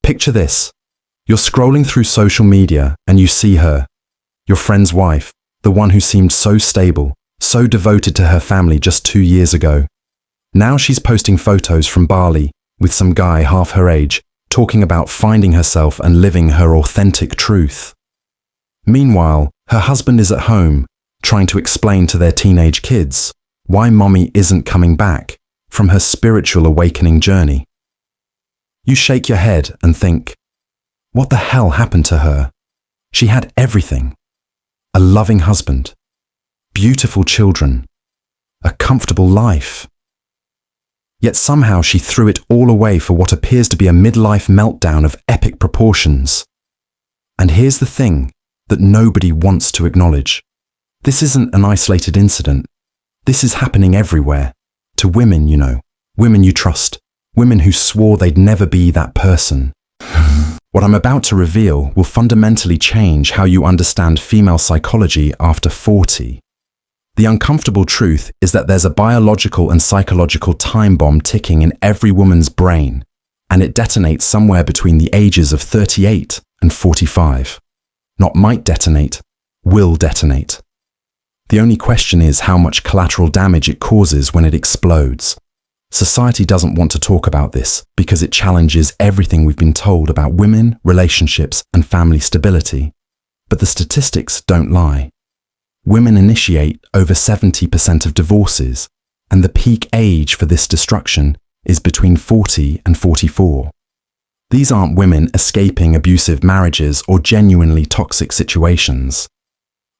Picture this. You're scrolling through social media and you see her, your friend's wife, the one who seemed so stable, so devoted to her family just 2 years ago. Now she's posting photos from Bali with some guy half her age, talking about finding herself and living her authentic truth. Meanwhile, her husband is at home, trying to explain to their teenage kids why mommy isn't coming back from her spiritual awakening journey. You shake your head and think, what the hell happened to her? She had everything. A loving husband, beautiful children, a comfortable life. Yet somehow she threw it all away for what appears to be a midlife meltdown of epic proportions. And here's the thing that nobody wants to acknowledge. This isn't an isolated incident. This is happening everywhere. To women, you know, women you trust, women who swore they'd never be that person. What I'm about to reveal will fundamentally change how you understand female psychology after 40. The uncomfortable truth is that there's a biological and psychological time bomb ticking in every woman's brain, and it detonates somewhere between the ages of 38 and 45. Not might detonate, will detonate. The only question is how much collateral damage it causes when it explodes. Society doesn't want to talk about this because it challenges everything we've been told about women, relationships, and family stability. But the statistics don't lie. Women initiate over 70% of divorces, and the peak age for this destruction is between 40 and 44. These aren't women escaping abusive marriages or genuinely toxic situations.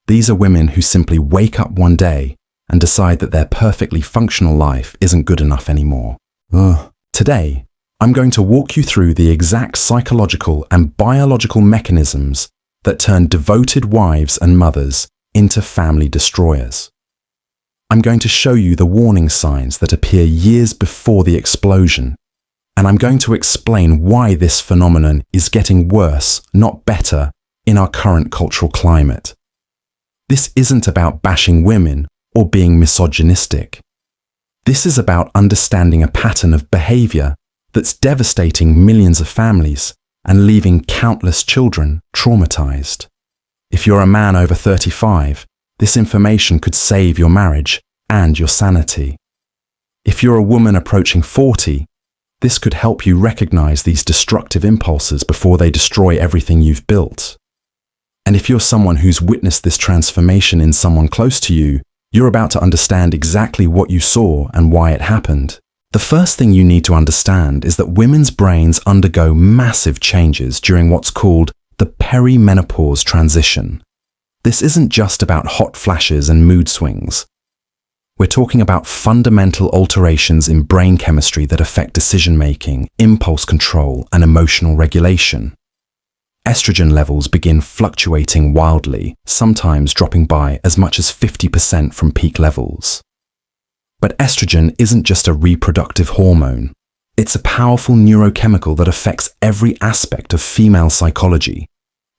These are women who simply wake up one day and decide that their perfectly functional life isn't good enough anymore. Today, I'm going to walk you through the exact psychological and biological mechanisms that turn devoted wives and mothers into family destroyers. I'm going to show you the warning signs that appear years before the explosion, and I'm going to explain why this phenomenon is getting worse, not better, in our current cultural climate. This isn't about bashing women or being misogynistic. This is about understanding a pattern of behavior that's devastating millions of families and leaving countless children traumatized. If you're a man over 35, this information could save your marriage and your sanity. If you're a woman approaching 40, this could help you recognize these destructive impulses before they destroy everything you've built. And if you're someone who's witnessed this transformation in someone close to you, you're about to understand exactly what you saw and why it happened. The first thing you need to understand is that women's brains undergo massive changes during what's called the perimenopause transition. This isn't just about hot flashes and mood swings. We're talking about fundamental alterations in brain chemistry that affect decision-making, impulse control, and emotional regulation. Estrogen levels begin fluctuating wildly, sometimes dropping by as much as 50% from peak levels. But estrogen isn't just a reproductive hormone. It's a powerful neurochemical that affects every aspect of female psychology.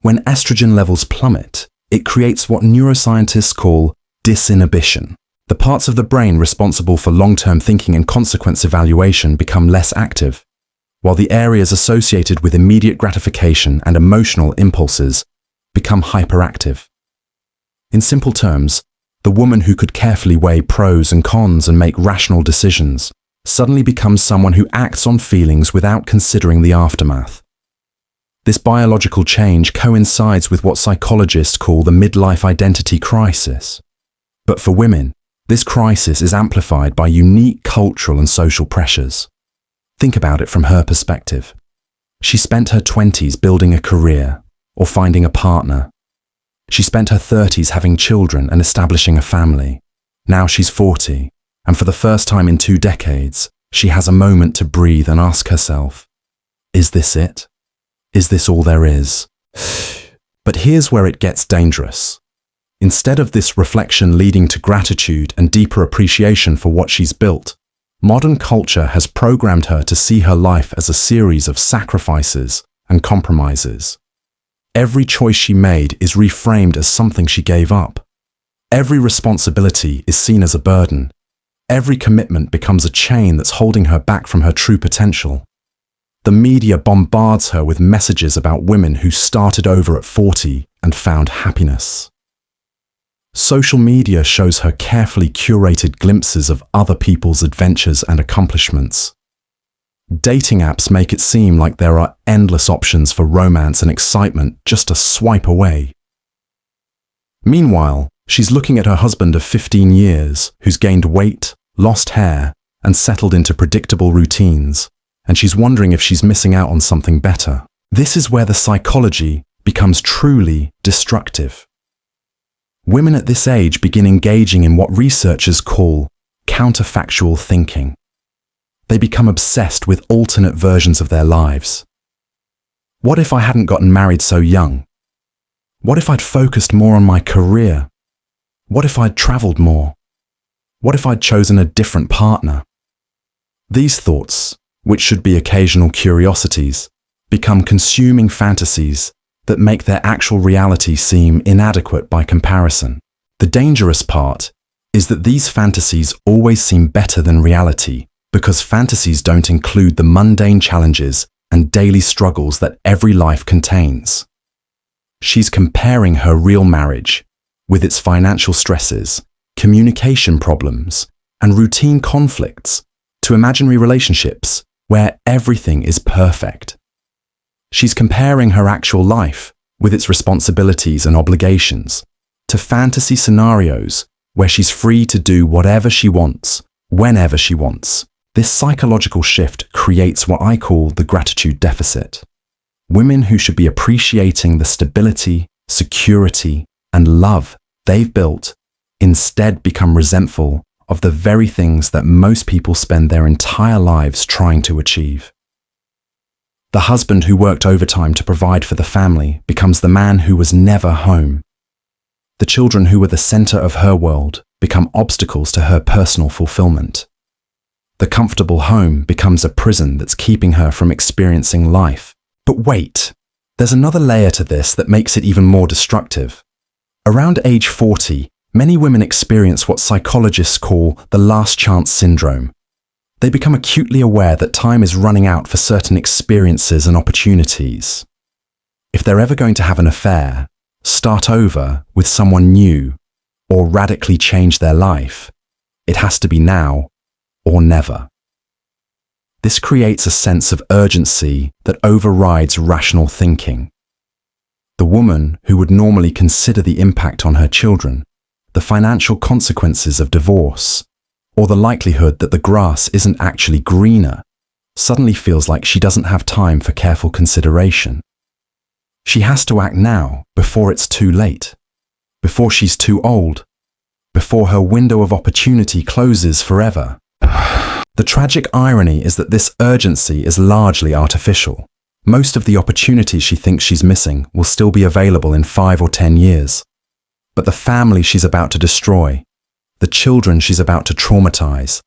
When estrogen levels plummet, it creates what neuroscientists call disinhibition. The parts of the brain responsible for long-term thinking and consequence evaluation become less active, while the areas associated with immediate gratification and emotional impulses become hyperactive. In simple terms, the woman who could carefully weigh pros and cons and make rational decisions suddenly becomes someone who acts on feelings without considering the aftermath. This biological change coincides with what psychologists call the midlife identity crisis. But for women, this crisis is amplified by unique cultural and social pressures. Think about it from her perspective. She spent her 20s building a career or finding a partner. She spent her 30s having children and establishing a family. Now she's 40, and for the first time in 2 decades, she has a moment to breathe and ask herself, is this it? Is this all there is? But here's where it gets dangerous. Instead of this reflection leading to gratitude and deeper appreciation for what she's built, modern culture has programmed her to see her life as a series of sacrifices and compromises. Every choice she made is reframed as something she gave up. Every responsibility is seen as a burden. Every commitment becomes a chain that's holding her back from her true potential. The media bombards her with messages about women who started over at 40 and found happiness. Social media shows her carefully curated glimpses of other people's adventures and accomplishments. Dating apps make it seem like there are endless options for romance and excitement just a swipe away. Meanwhile, she's looking at her husband of 15 years who's gained weight, lost hair, and settled into predictable routines, and she's wondering if she's missing out on something better. This is where the psychology becomes truly destructive. Women at this age begin engaging in what researchers call counterfactual thinking. They become obsessed with alternate versions of their lives. What if I hadn't gotten married so young? What if I'd focused more on my career? What if I'd traveled more? What if I'd chosen a different partner? These thoughts, which should be occasional curiosities, become consuming fantasies that make their actual reality seem inadequate by comparison. The dangerous part is that these fantasies always seem better than reality because fantasies don't include the mundane challenges and daily struggles that every life contains. She's comparing her real marriage, with its financial stresses, communication problems, and routine conflicts, to imaginary relationships where everything is perfect. She's comparing her actual life, with its responsibilities and obligations, to fantasy scenarios where she's free to do whatever she wants, whenever she wants. This psychological shift creates what I call the gratitude deficit. Women who should be appreciating the stability, security, and love they've built instead become resentful of the very things that most people spend their entire lives trying to achieve. The husband who worked overtime to provide for the family becomes the man who was never home. The children who were the center of her world become obstacles to her personal fulfillment. The comfortable home becomes a prison that's keeping her from experiencing life. But wait, there's another layer to this that makes it even more destructive. Around age 40, many women experience what psychologists call the last chance syndrome. They become acutely aware that time is running out for certain experiences and opportunities. If they're ever going to have an affair, start over with someone new, or radically change their life, it has to be now or never. This creates a sense of urgency that overrides rational thinking. The woman who would normally consider the impact on her children, the financial consequences of divorce, or the likelihood that the grass isn't actually greener, suddenly feels like she doesn't have time for careful consideration. She has to act now before it's too late, before she's too old, before her window of opportunity closes forever. The tragic irony is that this urgency is largely artificial. Most of the opportunities she thinks she's missing will still be available in 5 or 10 years. But the family she's about to destroy, the children she's about to traumatize,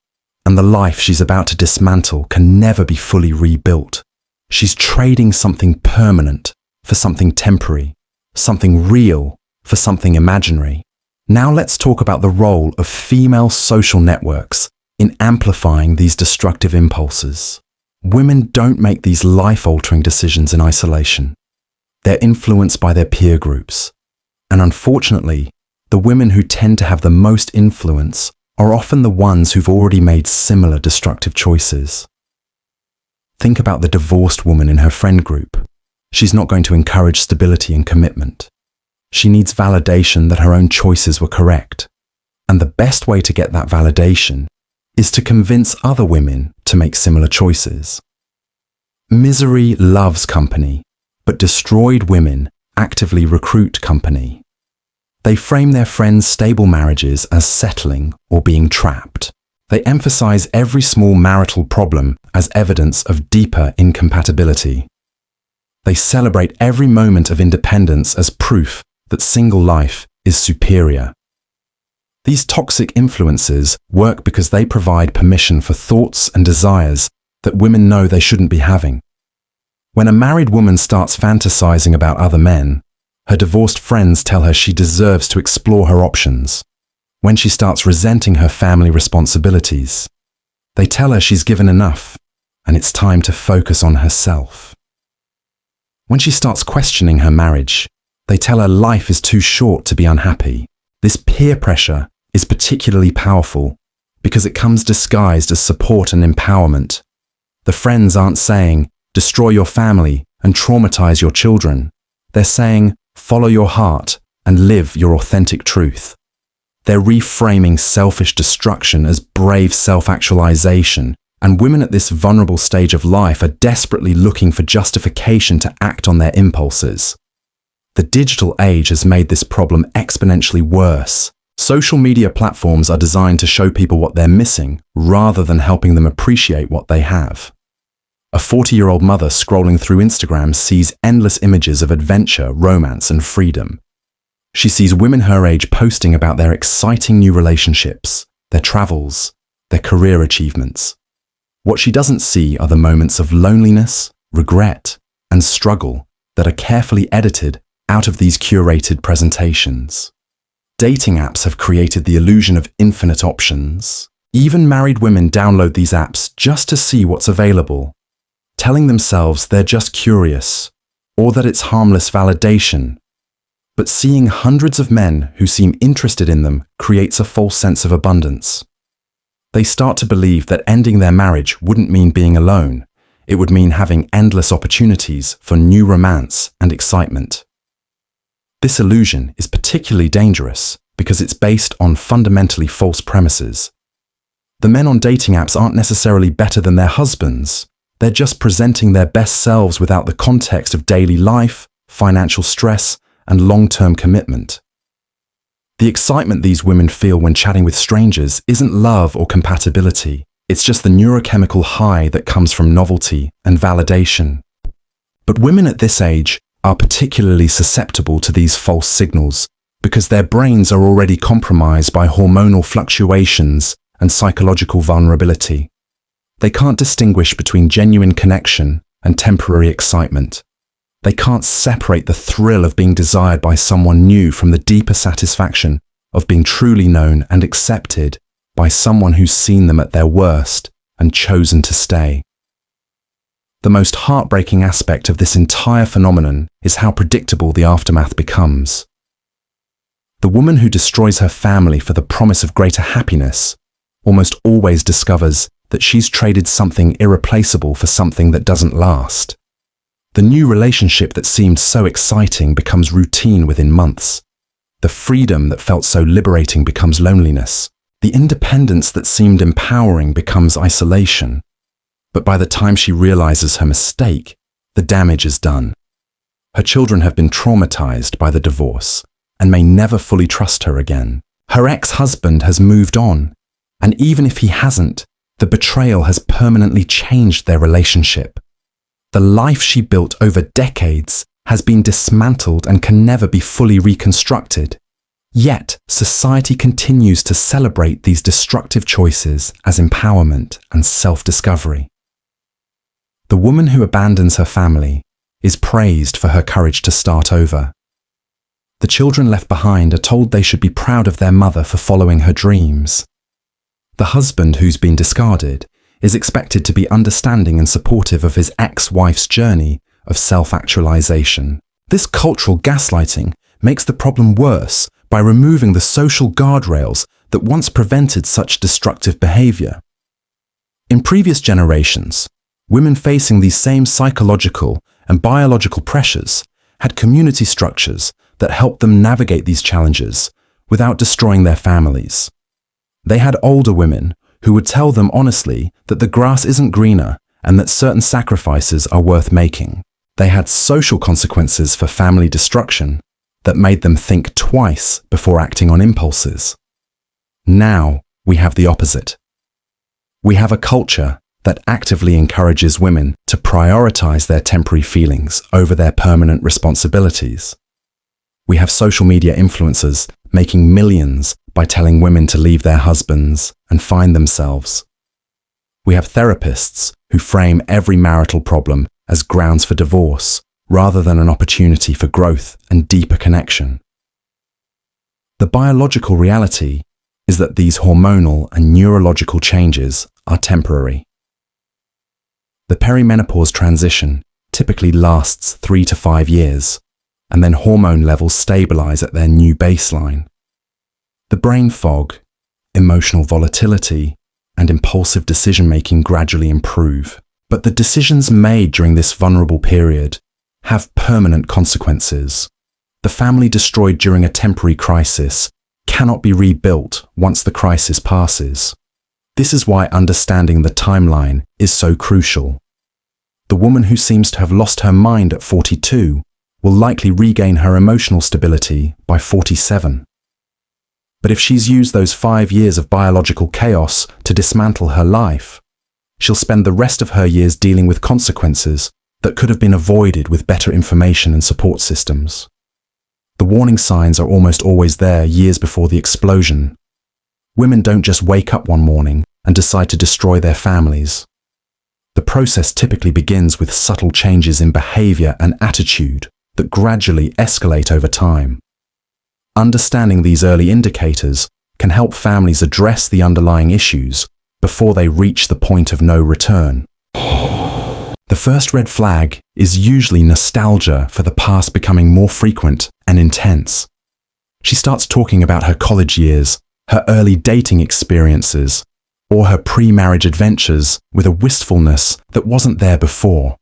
and the life she's about to dismantle can never be fully rebuilt. She's trading something permanent for something temporary, something real for something imaginary. Now let's talk about the role of female social networks in amplifying these destructive impulses. Women don't make these life-altering decisions in isolation. They're influenced by their peer groups. And unfortunately, the women who tend to have the most influence are often the ones who've already made similar destructive choices. Think about the divorced woman in her friend group. She's not going to encourage stability and commitment. She needs validation that her own choices were correct. And the best way to get that validation is to convince other women to make similar choices. Misery loves company, but destroyed women actively recruit company. They frame their friends' stable marriages as settling or being trapped. They emphasize every small marital problem as evidence of deeper incompatibility. They celebrate every moment of independence as proof that single life is superior. These toxic influences work because they provide permission for thoughts and desires that women know they shouldn't be having. When a married woman starts fantasizing about other men, her divorced friends tell her she deserves to explore her options. When she starts resenting her family responsibilities, they tell her she's given enough and it's time to focus on herself. When she starts questioning her marriage, they tell her life is too short to be unhappy. This peer pressure is particularly powerful because it comes disguised as support and empowerment. The friends aren't saying, destroy your family and traumatize your children. They're saying, follow your heart and live your authentic truth. They're reframing selfish destruction as brave self-actualization, and women at this vulnerable stage of life are desperately looking for justification to act on their impulses. The digital age has made this problem exponentially worse. Social media platforms are designed to show people what they're missing rather than helping them appreciate what they have. A 40-year-old mother scrolling through Instagram sees endless images of adventure, romance, and freedom. She sees women her age posting about their exciting new relationships, their travels, their career achievements. What she doesn't see are the moments of loneliness, regret, and struggle that are carefully edited out of these curated presentations. Dating apps have created the illusion of infinite options. Even married women download these apps just to see what's available, telling themselves they're just curious, or that it's harmless validation. But seeing hundreds of men who seem interested in them creates a false sense of abundance. They start to believe that ending their marriage wouldn't mean being alone. It would mean having endless opportunities for new romance and excitement. This illusion is particularly dangerous because it's based on fundamentally false premises. The men on dating apps aren't necessarily better than their husbands. They're just presenting their best selves without the context of daily life, financial stress, and long-term commitment. The excitement these women feel when chatting with strangers isn't love or compatibility. It's just the neurochemical high that comes from novelty and validation. But women at this age are particularly susceptible to these false signals because their brains are already compromised by hormonal fluctuations and psychological vulnerability. They can't distinguish between genuine connection and temporary excitement. They can't separate the thrill of being desired by someone new from the deeper satisfaction of being truly known and accepted by someone who's seen them at their worst and chosen to stay. The most heartbreaking aspect of this entire phenomenon is how predictable the aftermath becomes. The woman who destroys her family for the promise of greater happiness almost always discovers that she's traded something irreplaceable for something that doesn't last. The new relationship that seemed so exciting becomes routine within months. The freedom that felt so liberating becomes loneliness. The independence that seemed empowering becomes isolation. But by the time she realizes her mistake, the damage is done. Her children have been traumatized by the divorce and may never fully trust her again. Her ex-husband has moved on, and even if he hasn't, the betrayal has permanently changed their relationship. The life she built over decades has been dismantled and can never be fully reconstructed. Yet, society continues to celebrate these destructive choices as empowerment and self-discovery. The woman who abandons her family is praised for her courage to start over. The children left behind are told they should be proud of their mother for following her dreams. The husband who's been discarded is expected to be understanding and supportive of his ex-wife's journey of self-actualization. This cultural gaslighting makes the problem worse by removing the social guardrails that once prevented such destructive behavior. In previous generations, women facing these same psychological and biological pressures had community structures that helped them navigate these challenges without destroying their families. They had older women who would tell them honestly that the grass isn't greener and that certain sacrifices are worth making. They had social consequences for family destruction that made them think twice before acting on impulses. Now we have the opposite. We have a culture that actively encourages women to prioritize their temporary feelings over their permanent responsibilities. We have social media influencers making millions by telling women to leave their husbands and find themselves. We have therapists who frame every marital problem as grounds for divorce rather than an opportunity for growth and deeper connection. The biological reality is that these hormonal and neurological changes are temporary. The perimenopause transition typically lasts 3 to 5 years, and then hormone levels stabilize at their new baseline. The brain fog, emotional volatility, and impulsive decision-making gradually improve. But the decisions made during this vulnerable period have permanent consequences. The family destroyed during a temporary crisis cannot be rebuilt once the crisis passes. This is why understanding the timeline is so crucial. The woman who seems to have lost her mind at 42 will likely regain her emotional stability by 47. But if she's used those 5 years of biological chaos to dismantle her life, she'll spend the rest of her years dealing with consequences that could have been avoided with better information and support systems. The warning signs are almost always there years before the explosion. Women don't just wake up one morning and decide to destroy their families. The process typically begins with subtle changes in behavior and attitude that gradually escalate over time. Understanding these early indicators can help families address the underlying issues before they reach the point of no return. The first red flag is usually nostalgia for the past becoming more frequent and intense. She starts talking about her college years, her early dating experiences, or her pre-marriage adventures with a wistfulness that wasn't there before.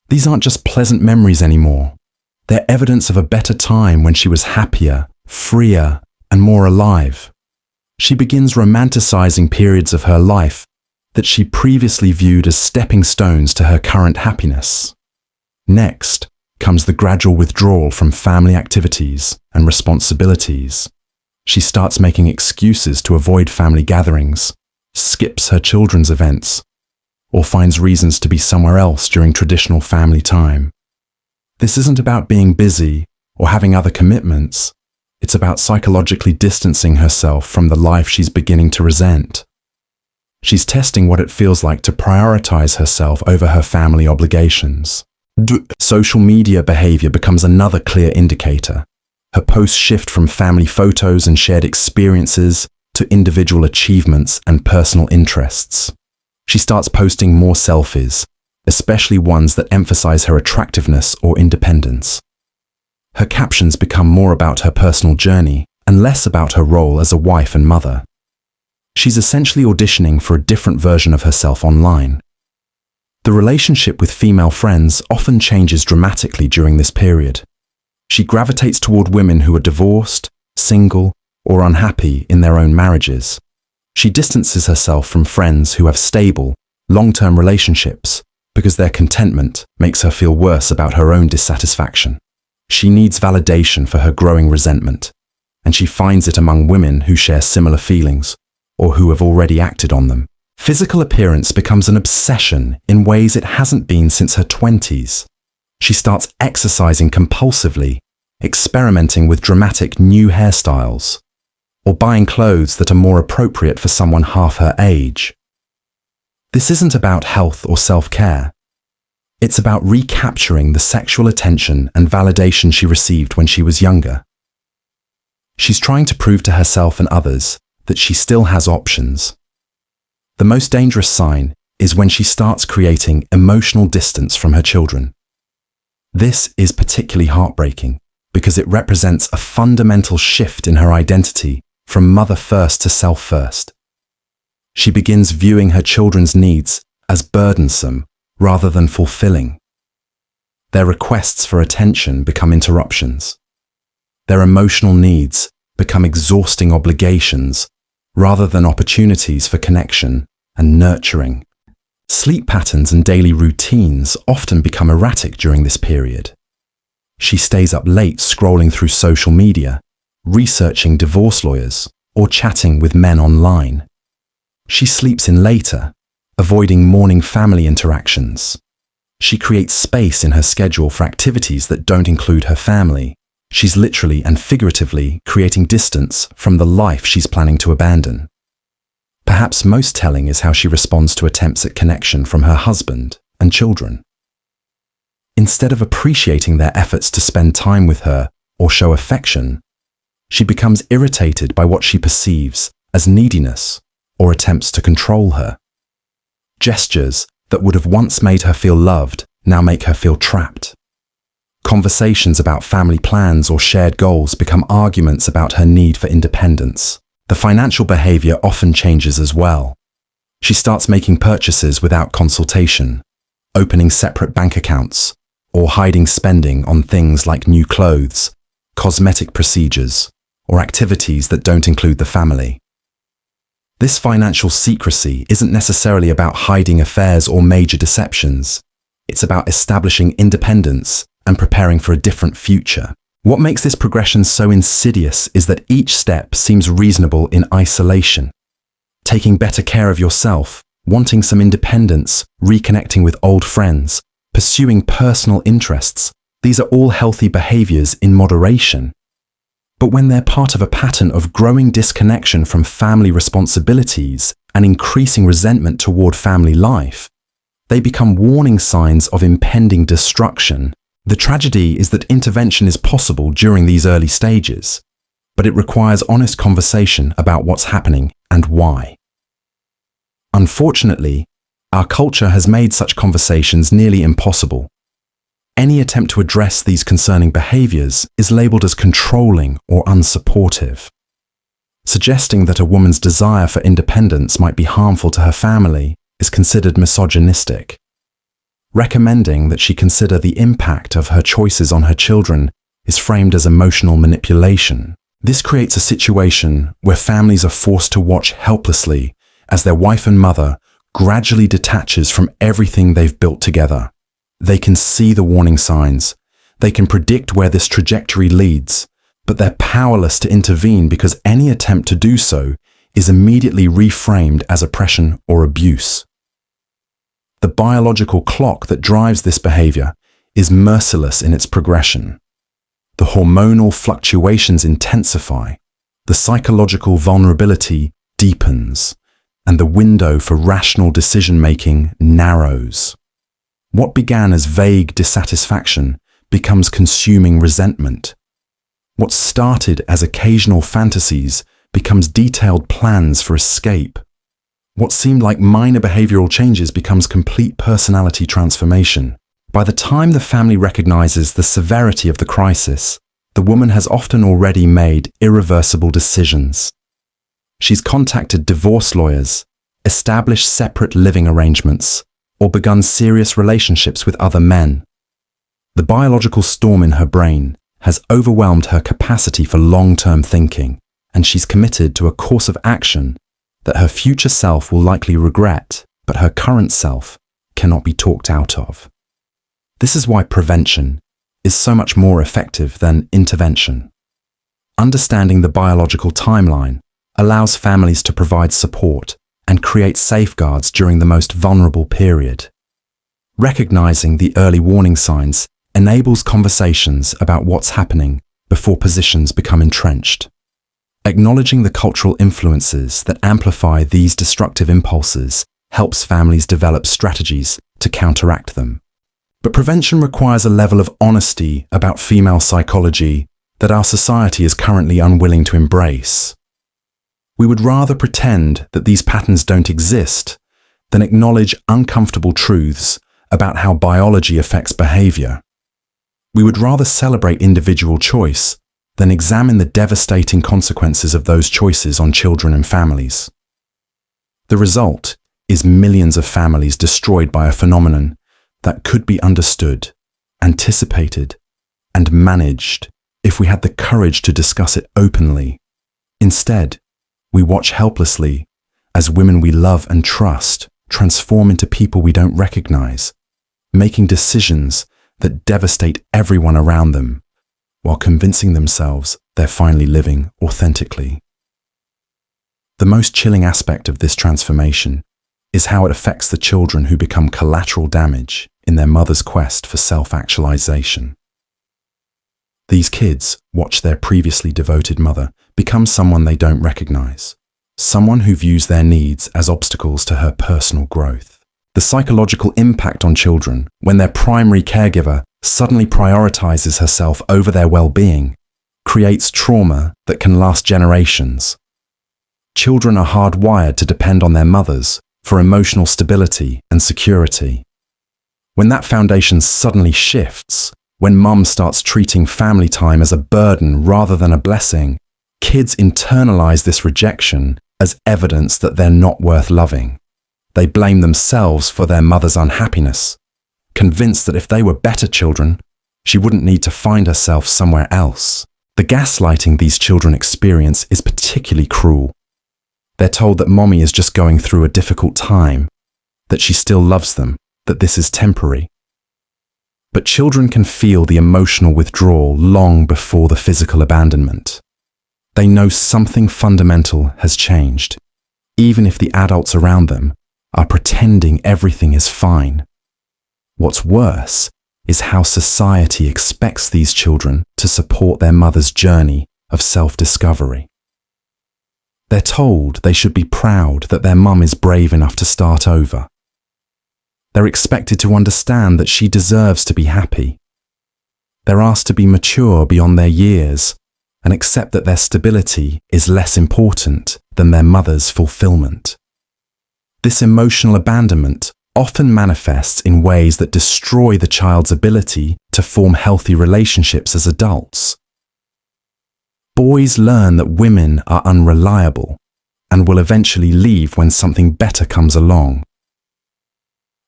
These aren't just pleasant memories anymore. They're evidence of a better time when she was happier, freer, and more alive. She begins romanticizing periods of her life that she previously viewed as stepping stones to her current happiness. Next comes the gradual withdrawal from family activities and responsibilities. She starts making excuses to avoid family gatherings, skips her children's events, or finds reasons to be somewhere else during traditional family time. This isn't about being busy or having other commitments. It's about psychologically distancing herself from the life she's beginning to resent. She's testing what it feels like to prioritize herself over her family obligations. Social media behavior becomes another clear indicator. Her posts shift from family photos and shared experiences to individual achievements and personal interests. She starts posting more selfies, especially ones that emphasize her attractiveness or independence. Her captions become more about her personal journey and less about her role as a wife and mother. She's essentially auditioning for a different version of herself online. The relationship with female friends often changes dramatically during this period. She gravitates toward women who are divorced, single, or unhappy in their own marriages. She distances herself from friends who have stable, long-term relationships because their contentment makes her feel worse about her own dissatisfaction. She needs validation for her growing resentment, and she finds it among women who share similar feelings or who have already acted on them. Physical appearance becomes an obsession in ways it hasn't been since her 20s. She starts exercising compulsively, experimenting with dramatic new hairstyles, or buying clothes that are more appropriate for someone half her age. This isn't about health or self-care. It's about recapturing the sexual attention and validation she received when she was younger. She's trying to prove to herself and others that she still has options. The most dangerous sign is when she starts creating emotional distance from her children. This is particularly heartbreaking because it represents a fundamental shift in her identity from mother first to self first. She begins viewing her children's needs as burdensome rather than fulfilling. Their requests for attention become interruptions. Their emotional needs become exhausting obligations rather than opportunities for connection and nurturing. Sleep patterns and daily routines often become erratic during this period. She stays up late scrolling through social media, researching divorce lawyers, or chatting with men online. She sleeps in later, avoiding morning family interactions. She creates space in her schedule for activities that don't include her family. She's literally and figuratively creating distance from the life she's planning to abandon. Perhaps most telling is how she responds to attempts at connection from her husband and children. Instead of appreciating their efforts to spend time with her or show affection, she becomes irritated by what she perceives as neediness or attempts to control her. Gestures that would have once made her feel loved now make her feel trapped. Conversations about family plans or shared goals become arguments about her need for independence. The financial behavior often changes as well. She starts making purchases without consultation, opening separate bank accounts, or hiding spending on things like new clothes, cosmetic procedures, or activities that don't include the family. This financial secrecy isn't necessarily about hiding affairs or major deceptions. It's about establishing independence and preparing for a different future. What makes this progression so insidious is that each step seems reasonable in isolation. Taking better care of yourself, wanting some independence, reconnecting with old friends, pursuing personal interests, these are all healthy behaviors in moderation. But when they're part of a pattern of growing disconnection from family responsibilities and increasing resentment toward family life, they become warning signs of impending destruction. The tragedy is that intervention is possible during these early stages, but it requires honest conversation about what's happening and why. Unfortunately, our culture has made such conversations nearly impossible. Any attempt to address these concerning behaviors is labeled as controlling or unsupportive. Suggesting that a woman's desire for independence might be harmful to her family is considered misogynistic. Recommending that she consider the impact of her choices on her children is framed as emotional manipulation. This creates a situation where families are forced to watch helplessly as their wife and mother gradually detaches from everything they've built together. They can see the warning signs. They can predict where this trajectory leads, but they're powerless to intervene because any attempt to do so is immediately reframed as oppression or abuse. The biological clock that drives this behavior is merciless in its progression. The hormonal fluctuations intensify, the psychological vulnerability deepens, and the window for rational decision-making narrows. What began as vague dissatisfaction becomes consuming resentment. What started as occasional fantasies becomes detailed plans for escape. What seemed like minor behavioral changes becomes complete personality transformation. By the time the family recognizes the severity of the crisis, the woman has often already made irreversible decisions. She's contacted divorce lawyers, established separate living arrangements, or begun serious relationships with other men. The biological storm in her brain has overwhelmed her capacity for long-term thinking, and she's committed to a course of action that her future self will likely regret, but her current self cannot be talked out of. This is why prevention is so much more effective than intervention. Understanding the biological timeline allows families to provide support and create safeguards during the most vulnerable period. Recognizing the early warning signs enables conversations about what's happening before positions become entrenched. Acknowledging the cultural influences that amplify these destructive impulses helps families develop strategies to counteract them. But prevention requires a level of honesty about female psychology that our society is currently unwilling to embrace. We would rather pretend that these patterns don't exist than acknowledge uncomfortable truths about how biology affects behavior. We would rather celebrate individual choice than examine the devastating consequences of those choices on children and families. The result is millions of families destroyed by a phenomenon that could be understood, anticipated, and managed if we had the courage to discuss it openly. Instead, we watch helplessly as women we love and trust transform into people we don't recognize, making decisions that devastate everyone around them, while convincing themselves they're finally living authentically. The most chilling aspect of this transformation is how it affects the children who become collateral damage in their mother's quest for self-actualization. These kids watch their previously devoted mother become someone they don't recognize, someone who views their needs as obstacles to her personal growth. The psychological impact on children when their primary caregiver suddenly prioritizes herself over their well-being creates trauma that can last generations. Children are hardwired to depend on their mothers for emotional stability and security. When that foundation suddenly shifts, when mum starts treating family time as a burden rather than a blessing, kids internalize this rejection as evidence that they're not worth loving. They blame themselves for their mother's unhappiness, convinced that if they were better children, she wouldn't need to find herself somewhere else. The gaslighting these children experience is particularly cruel. They're told that mommy is just going through a difficult time, that she still loves them, that this is temporary. But children can feel the emotional withdrawal long before the physical abandonment. They know something fundamental has changed, even if the adults around them are pretending everything is fine. What's worse is how society expects these children to support their mother's journey of self-discovery. They're told they should be proud that their mum is brave enough to start over. They're expected to understand that she deserves to be happy. They're asked to be mature beyond their years and accept that their stability is less important than their mother's fulfillment. This emotional abandonment often manifests in ways that destroy the child's ability to form healthy relationships as adults. Boys learn that women are unreliable and will eventually leave when something better comes along.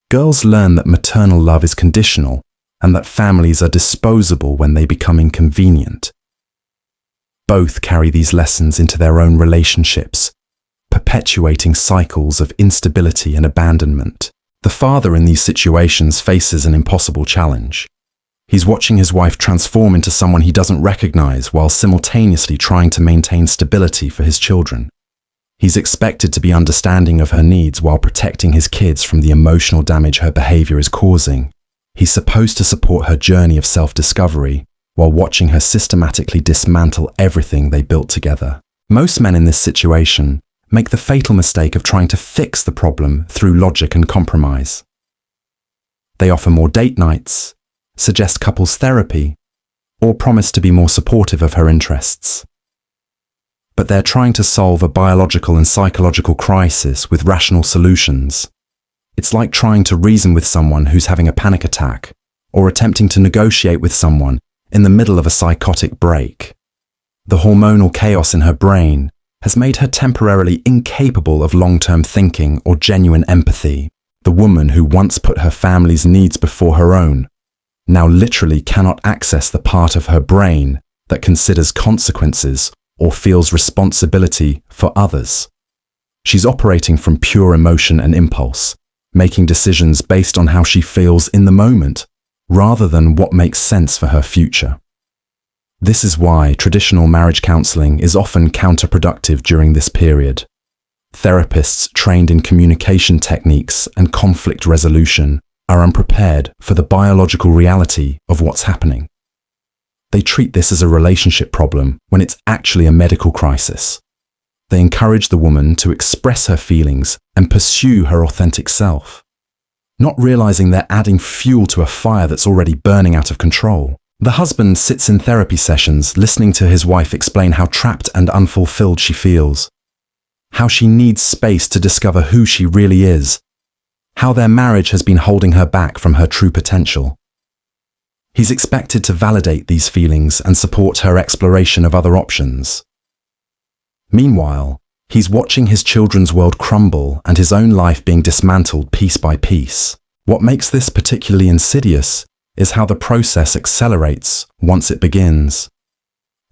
Girls learn that maternal love is conditional and that families are disposable when they become inconvenient. Both carry these lessons into their own relationships, perpetuating cycles of instability and abandonment. The father in these situations faces an impossible challenge. He's watching his wife transform into someone he doesn't recognize while simultaneously trying to maintain stability for his children. He's expected to be understanding of her needs while protecting his kids from the emotional damage her behavior is causing. He's supposed to support her journey of self-discovery while watching her systematically dismantle everything they built together. Most men in this situation make the fatal mistake of trying to fix the problem through logic and compromise. They offer more date nights, suggest couples therapy, or promise to be more supportive of her interests. But they're trying to solve a biological and psychological crisis with rational solutions. It's like trying to reason with someone who's having a panic attack, or attempting to negotiate with someone in the middle of a psychotic break. The hormonal chaos in her brain has made her temporarily incapable of long-term thinking or genuine empathy. The woman who once put her family's needs before her own now literally cannot access the part of her brain that considers consequences or feels responsibility for others. She's operating from pure emotion and impulse, making decisions based on how she feels in the moment, rather than what makes sense for her future. This is why traditional marriage counseling is often counterproductive during this period. Therapists trained in communication techniques and conflict resolution are unprepared for the biological reality of what's happening. They treat this as a relationship problem when it's actually a medical crisis. They encourage the woman to express her feelings and pursue her authentic self, not realizing they're adding fuel to a fire that's already burning out of control. The husband sits in therapy sessions listening to his wife explain how trapped and unfulfilled she feels, how she needs space to discover who she really is, how their marriage has been holding her back from her true potential. He's expected to validate these feelings and support her exploration of other options. Meanwhile, he's watching his children's world crumble and his own life being dismantled piece by piece. What makes this particularly insidious is how the process accelerates once it begins.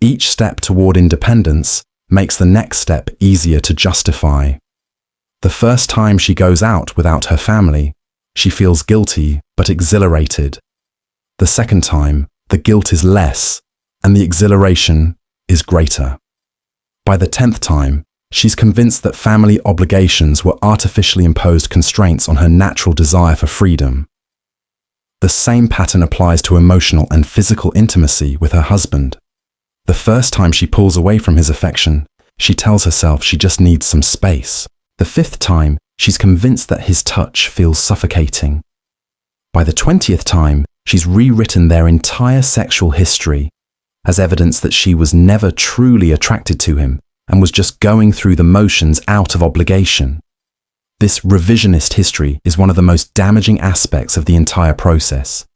Each step toward independence makes the next step easier to justify. The first time she goes out without her family, she feels guilty but exhilarated. The second time, the guilt is less and the exhilaration is greater. By the 10th time, she's convinced that family obligations were artificially imposed constraints on her natural desire for freedom. The same pattern applies to emotional and physical intimacy with her husband. The first time she pulls away from his affection, she tells herself she just needs some space. The 5th time, she's convinced that his touch feels suffocating. By the 20th time, she's rewritten their entire sexual history as evidence that she was never truly attracted to him and was just going through the motions out of obligation. This revisionist history is one of the most damaging aspects of the entire process.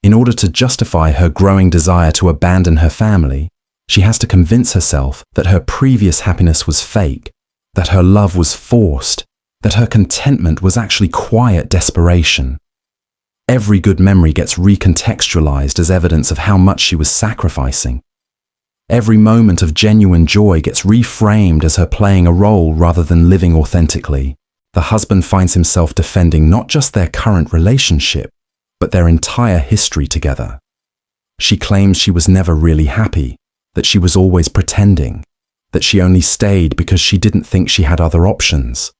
In order to justify her growing desire to abandon her family, she has to convince herself that her previous happiness was fake, that her love was forced, that her contentment was actually quiet desperation. Every good memory gets recontextualized as evidence of how much she was sacrificing. Every moment of genuine joy gets reframed as her playing a role rather than living authentically. The husband finds himself defending not just their current relationship, but their entire history together. She claims she was never really happy, that she was always pretending, that she only stayed because she didn't think she had other options.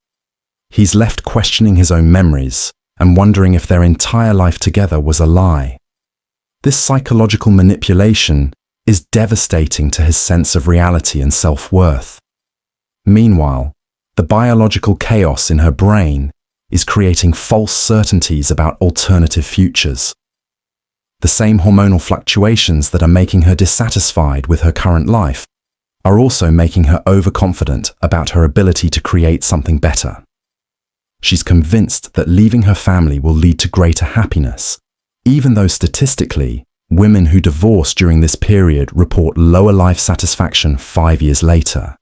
He's left questioning his own memories and wondering if their entire life together was a lie. This psychological manipulation is devastating to his sense of reality and self-worth. Meanwhile, the biological chaos in her brain is creating false certainties about alternative futures. The same hormonal fluctuations that are making her dissatisfied with her current life are also making her overconfident about her ability to create something better. She's convinced that leaving her family will lead to greater happiness, even though statistically, women who divorce during this period report lower life satisfaction 5 years later.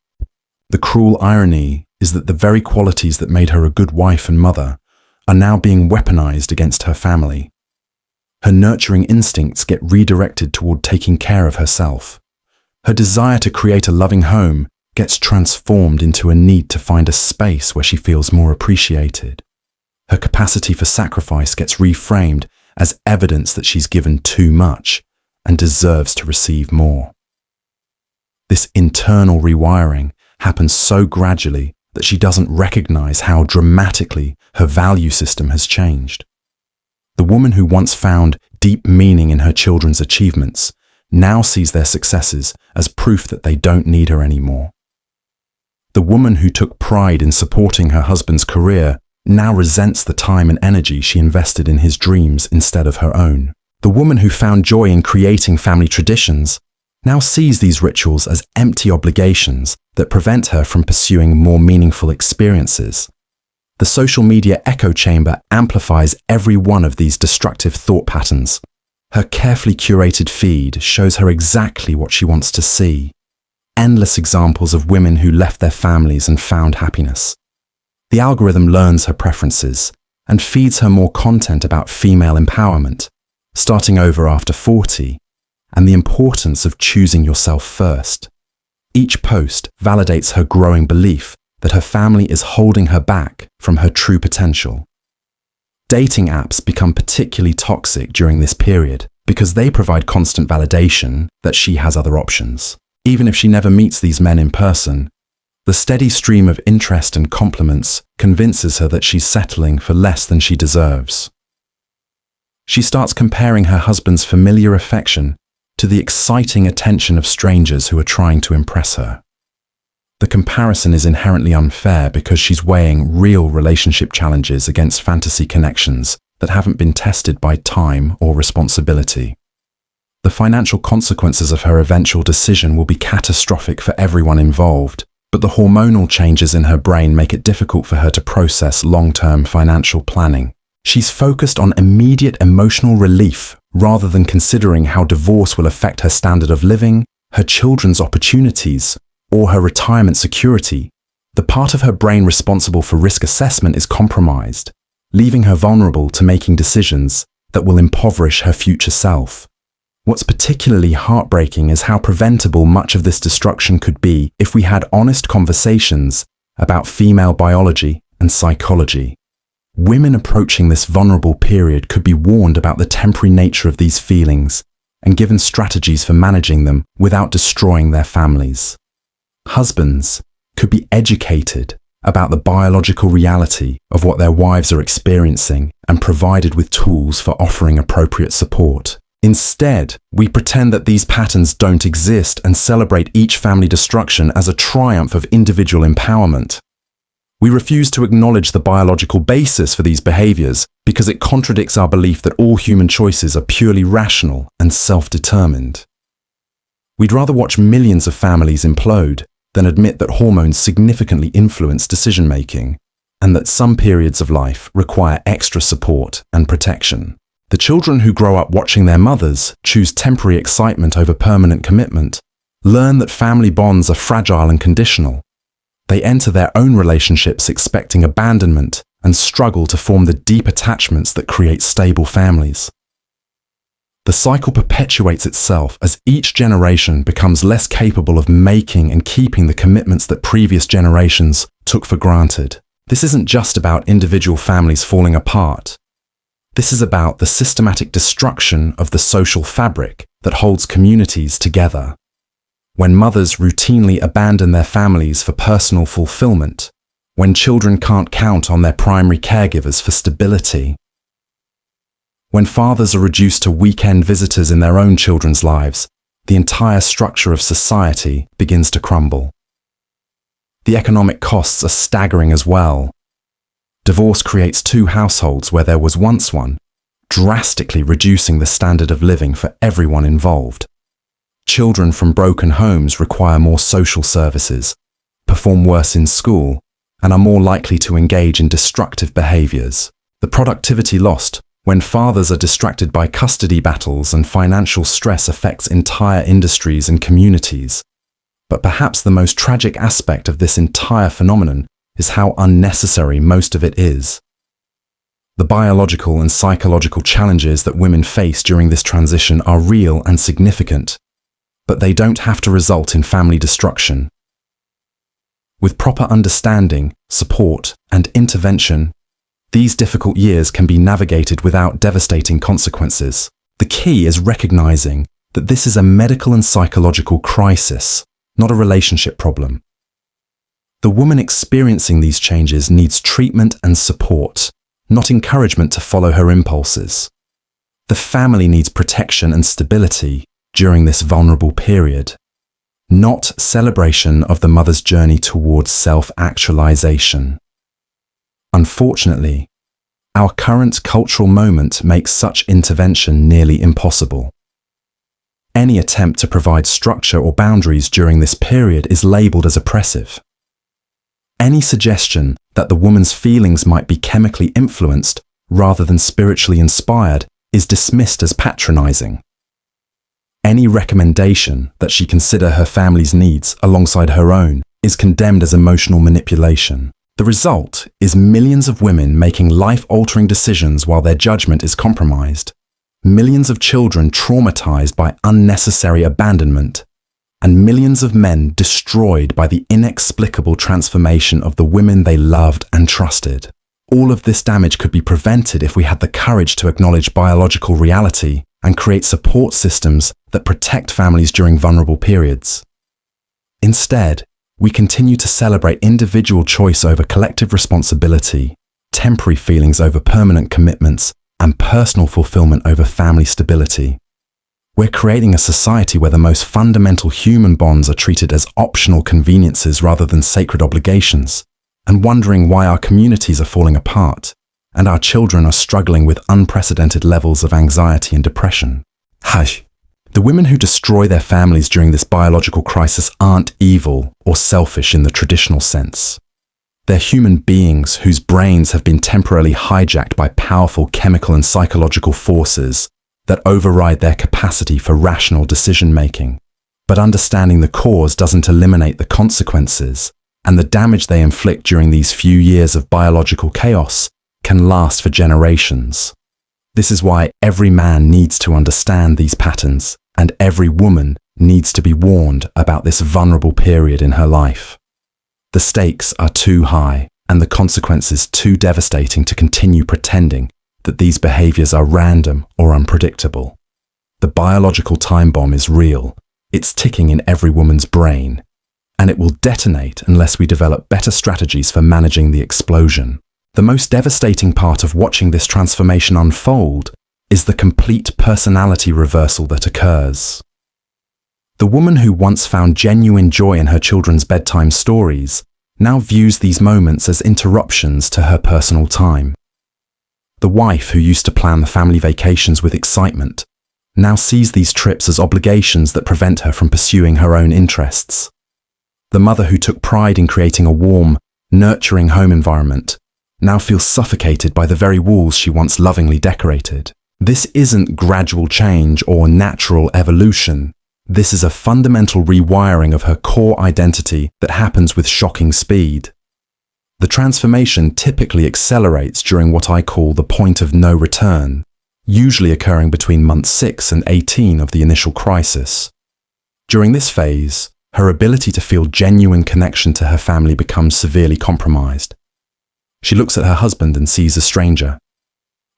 The cruel irony is that the very qualities that made her a good wife and mother are now being weaponized against her family. Her nurturing instincts get redirected toward taking care of herself. Her desire to create a loving home gets transformed into a need to find a space where she feels more appreciated. Her capacity for sacrifice gets reframed as evidence that she's given too much and deserves to receive more. This internal rewiring happens so gradually that she doesn't recognize how dramatically her value system has changed. The woman who once found deep meaning in her children's achievements now sees their successes as proof that they don't need her anymore. The woman who took pride in supporting her husband's career now resents the time and energy she invested in his dreams instead of her own. The woman who found joy in creating family traditions now sees these rituals as empty obligations that prevent her from pursuing more meaningful experiences. The social media echo chamber amplifies every one of these destructive thought patterns. Her carefully curated feed shows her exactly what she wants to see. Endless examples of women who left their families and found happiness. The algorithm learns her preferences and feeds her more content about female empowerment, starting over after 40, and the importance of choosing yourself first. Each post validates her growing belief that her family is holding her back from her true potential. Dating apps become particularly toxic during this period because they provide constant validation that she has other options. Even if she never meets these men in person, the steady stream of interest and compliments convinces her that she's settling for less than she deserves. She starts comparing her husband's familiar affection to the exciting attention of strangers who are trying to impress her. The comparison is inherently unfair because she's weighing real relationship challenges against fantasy connections that haven't been tested by time or responsibility. The financial consequences of her eventual decision will be catastrophic for everyone involved, but the hormonal changes in her brain make it difficult for her to process long-term financial planning. She's focused on immediate emotional relief rather than considering how divorce will affect her standard of living, her children's opportunities, or her retirement security. The part of her brain responsible for risk assessment is compromised, leaving her vulnerable to making decisions that will impoverish her future self. What's particularly heartbreaking is how preventable much of this destruction could be if we had honest conversations about female biology and psychology. Women approaching this vulnerable period could be warned about the temporary nature of these feelings and given strategies for managing them without destroying their families. Husbands could be educated about the biological reality of what their wives are experiencing and provided with tools for offering appropriate support. Instead, we pretend that these patterns don't exist and celebrate each family destruction as a triumph of individual empowerment. We refuse to acknowledge the biological basis for these behaviors because it contradicts our belief that all human choices are purely rational and self-determined. We'd rather watch millions of families implode than admit that hormones significantly influence decision-making. and that some periods of life require extra support and protection. The children who grow up watching their mothers choose temporary excitement over permanent commitment learn that family bonds are fragile and conditional. They enter their own relationships expecting abandonment and struggle to form the deep attachments that create stable families. The cycle perpetuates itself as each generation becomes less capable of making and keeping the commitments that previous generations took for granted. This isn't just about individual families falling apart. This is about the systematic destruction of the social fabric that holds communities together. When mothers routinely abandon their families for personal fulfillment, when children can't count on their primary caregivers for stability, when fathers are reduced to weekend visitors in their own children's lives, the entire structure of society begins to crumble. The economic costs are staggering as well. Divorce creates two households where there was once one, drastically reducing the standard of living for everyone involved. Children from broken homes require more social services, perform worse in school, and are more likely to engage in destructive behaviors. The productivity lost when fathers are distracted by custody battles and financial stress affects entire industries and communities. But perhaps the most tragic aspect of this entire phenomenon is how unnecessary most of it is. The biological and psychological challenges that women face during this transition are real and significant, but they don't have to result in family destruction. With proper understanding, support, and intervention, these difficult years can be navigated without devastating consequences. The key is recognizing that this is a medical and psychological crisis, not a relationship problem. The woman experiencing these changes needs treatment and support, not encouragement to follow her impulses. The family needs protection and stability during this vulnerable period, not celebration of the mother's journey towards self-actualization. Unfortunately, our current cultural moment makes such intervention nearly impossible. Any attempt to provide structure or boundaries during this period is labeled as oppressive. Any suggestion that the woman's feelings might be chemically influenced rather than spiritually inspired is dismissed as patronizing. Any recommendation that she consider her family's needs alongside her own is condemned as emotional manipulation. The result is millions of women making life-altering decisions while their judgment is compromised, millions of children traumatized by unnecessary abandonment, and millions of men destroyed by the inexplicable transformation of the women they loved and trusted. All of this damage could be prevented if we had the courage to acknowledge biological reality and create support systems that protect families during vulnerable periods. Instead, we continue to celebrate individual choice over collective responsibility, temporary feelings over permanent commitments, and personal fulfillment over family stability. We're creating a society where the most fundamental human bonds are treated as optional conveniences rather than sacred obligations, and wondering why our communities are falling apart, and our children are struggling with unprecedented levels of anxiety and depression. Hush! The women who destroy their families during this biological crisis aren't evil or selfish in the traditional sense. They're human beings whose brains have been temporarily hijacked by powerful chemical and psychological forces that override their capacity for rational decision-making. But understanding the cause doesn't eliminate the consequences, and the damage they inflict during these few years of biological chaos can last for generations. This is why every man needs to understand these patterns, and every woman needs to be warned about this vulnerable period in her life. The stakes are too high, and the consequences too devastating to continue pretending that these behaviors are random or unpredictable. The biological time bomb is real. It's ticking in every woman's brain, and it will detonate unless we develop better strategies for managing the explosion. The most devastating part of watching this transformation unfold is the complete personality reversal that occurs. The woman who once found genuine joy in her children's bedtime stories now views these moments as interruptions to her personal time. The wife who used to plan the family vacations with excitement now sees these trips as obligations that prevent her from pursuing her own interests. The mother who took pride in creating a warm, nurturing home environment now feels suffocated by the very walls she once lovingly decorated. This isn't gradual change or natural evolution. This is a fundamental rewiring of her core identity that happens with shocking speed. The transformation typically accelerates during what I call the point of no return, usually occurring between months 6 and 18 of the initial crisis. During this phase, her ability to feel genuine connection to her family becomes severely compromised. She looks at her husband and sees a stranger.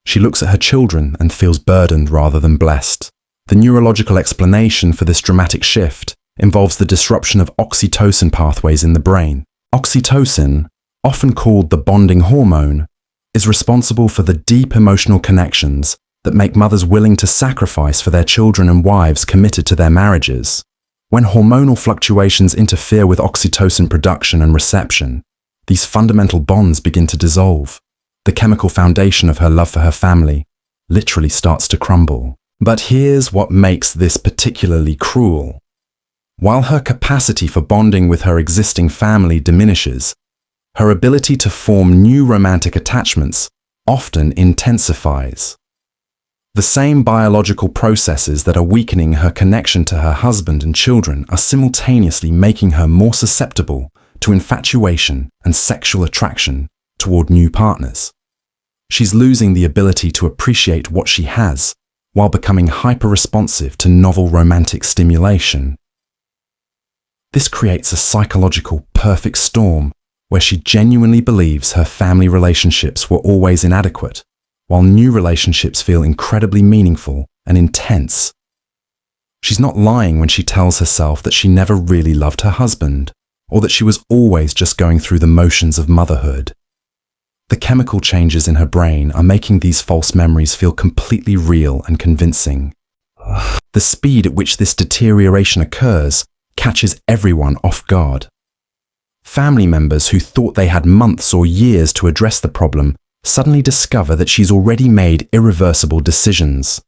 She looks at her children and feels burdened rather than blessed. The neurological explanation for this dramatic shift involves the disruption of oxytocin pathways in the brain. Oxytocin, often called the bonding hormone, is responsible for the deep emotional connections that make mothers willing to sacrifice for their children and wives committed to their marriages. When hormonal fluctuations interfere with oxytocin production and reception, these fundamental bonds begin to dissolve. The chemical foundation of her love for her family literally starts to crumble. But here's what makes this particularly cruel. While her capacity for bonding with her existing family diminishes, her ability to form new romantic attachments often intensifies. The same biological processes that are weakening her connection to her husband and children are simultaneously making her more susceptible to infatuation and sexual attraction toward new partners. She's losing the ability to appreciate what she has while becoming hyper-responsive to novel romantic stimulation. This creates a psychological perfect storm where she genuinely believes her family relationships were always inadequate, while new relationships feel incredibly meaningful and intense. She's not lying when she tells herself that she never really loved her husband, or that she was always just going through the motions of motherhood. The chemical changes in her brain are making these false memories feel completely real and convincing. The speed at which this deterioration occurs catches everyone off guard. Family members who thought they had months or years to address the problem suddenly discover that she's already made irreversible decisions.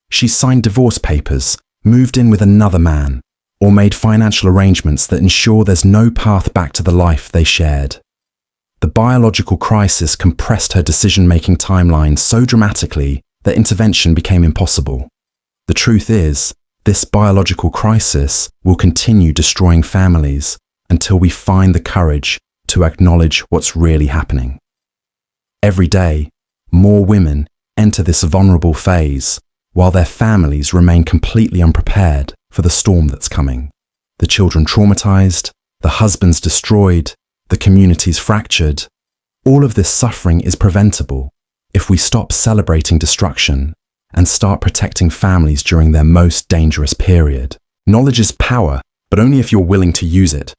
She's signed divorce papers, moved in with another man, or made financial arrangements that ensure there's no path back to the life they shared. The biological crisis compressed her decision-making timeline so dramatically that intervention became impossible. The truth is, this biological crisis will continue destroying families until we find the courage to acknowledge what's really happening. Every day, more women enter this vulnerable phase, while their families remain completely unprepared for the storm that's coming. The children traumatized, the husbands destroyed, the communities fractured. All of this suffering is preventable if we stop celebrating destruction and start protecting families during their most dangerous period. Knowledge is power, but only if you're willing to use it.